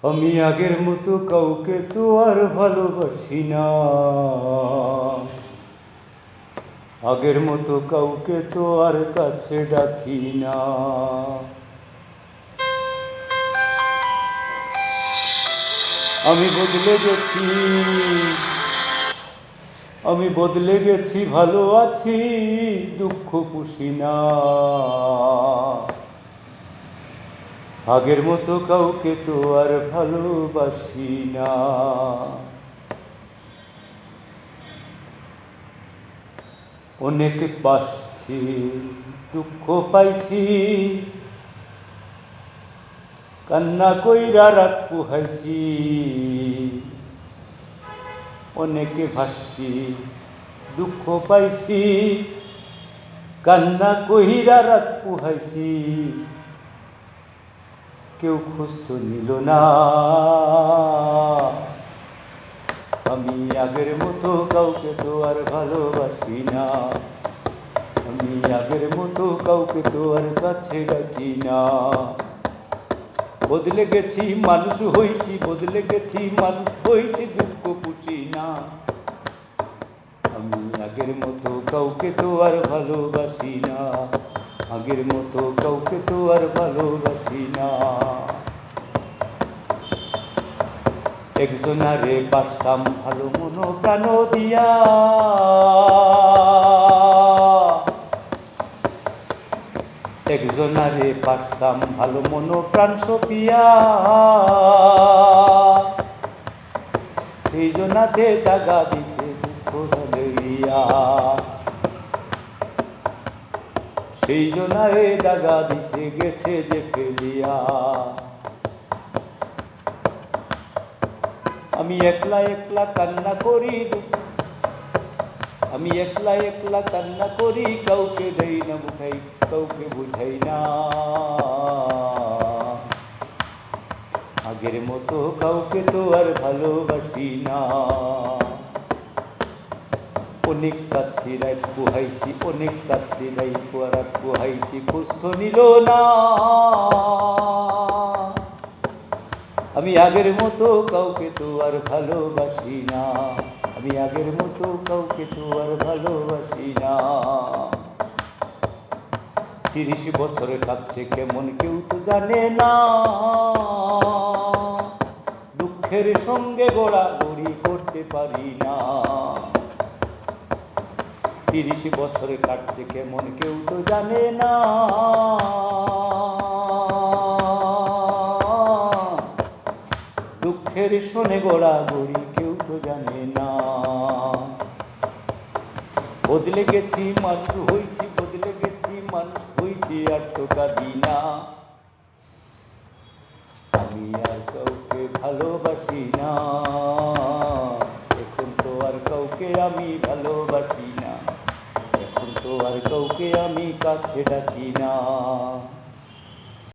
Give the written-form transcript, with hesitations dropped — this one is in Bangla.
আমি আগের মতো কাউকে তো আর ভালোবাসি না, আগের মতো কাউকে তো আর কাছে ডাকি না। আমি বদলে গেছি, আমি বদলে গেছি, ভালো আছি, দুঃখ পুষি না। আগের মতো কাউকে তো আর ভালোবাসি না। অনেক বাসছি, দুঃখ পাইছি, কান্না কইরা রাত পুহাইছি। অনেকে ভাসছি, দুঃখ পাইছি, কান্না কইরা রাত পুহাইছি। কেউ খোঁজ তো নিল না। আমি আগের মতো কাউকে তো আর ভালোবাসি না, আমি আগের মতো কাউকে তো আর কাছে ডাকি না। বদলে গেছি, মানুষ হয়েছি, বদলে গেছি, মানুষ হয়েছি, দুঃখ পুষি না। আমি আগের মতো কাউকে তো আর ভালোবাসি না, আগের মতো কাউকে তো আর ভালোবাসি না। একজনারে বাসতাম ভালো মন প্রাণ দিয়া, একজনারে বাসতাম ভালো মন প্রাণ সপিয়া। সেই জনাতে দাগা দিছে দুঃখ জ্বালাইয়া, সেই জনারে দাগা দিছে গেছে যে ফেলিয়া। আমি একলা একলা কান্না করি, আমি একলা একলা কান্না করি, কাউকে দেই না বুঝাই, কাউকে বুঝাই না। আগের মতো কাউকে তো আর ভালোবাসি না। অনেক কাচ্ছি রাত পোহাইছি, অনেক কাচ্ছি রাত পোহাইছি, খোঁজ তো নিল না। আমি আগের মতো কাউকে তো আর ভালোবাসি না, আমি আগের মতো কাউকে তো আর ভালোবাসি না। 30 বছর কাটছে কেমন কেউ তো জানে না, দুঃখের সঙ্গে গোড়াগড়ি করতে পারি না। 30 বছর কাটছে কেমন কেউ তো জানে না, দুঃখের শোনে গোড়াগড়ি কেউ তো জানে না। বদলে গেছি, মানুষ হয়েছি, বদলে গেছি, মানুষ হয়েছি, আর তো কাঁদি না। আমি আর কাউকে ভালোবাসি না, এখন তো আর কাউকে আমি ভালোবাসি না, এখন তো আর কাউকে আমি কাছে ডাকি না।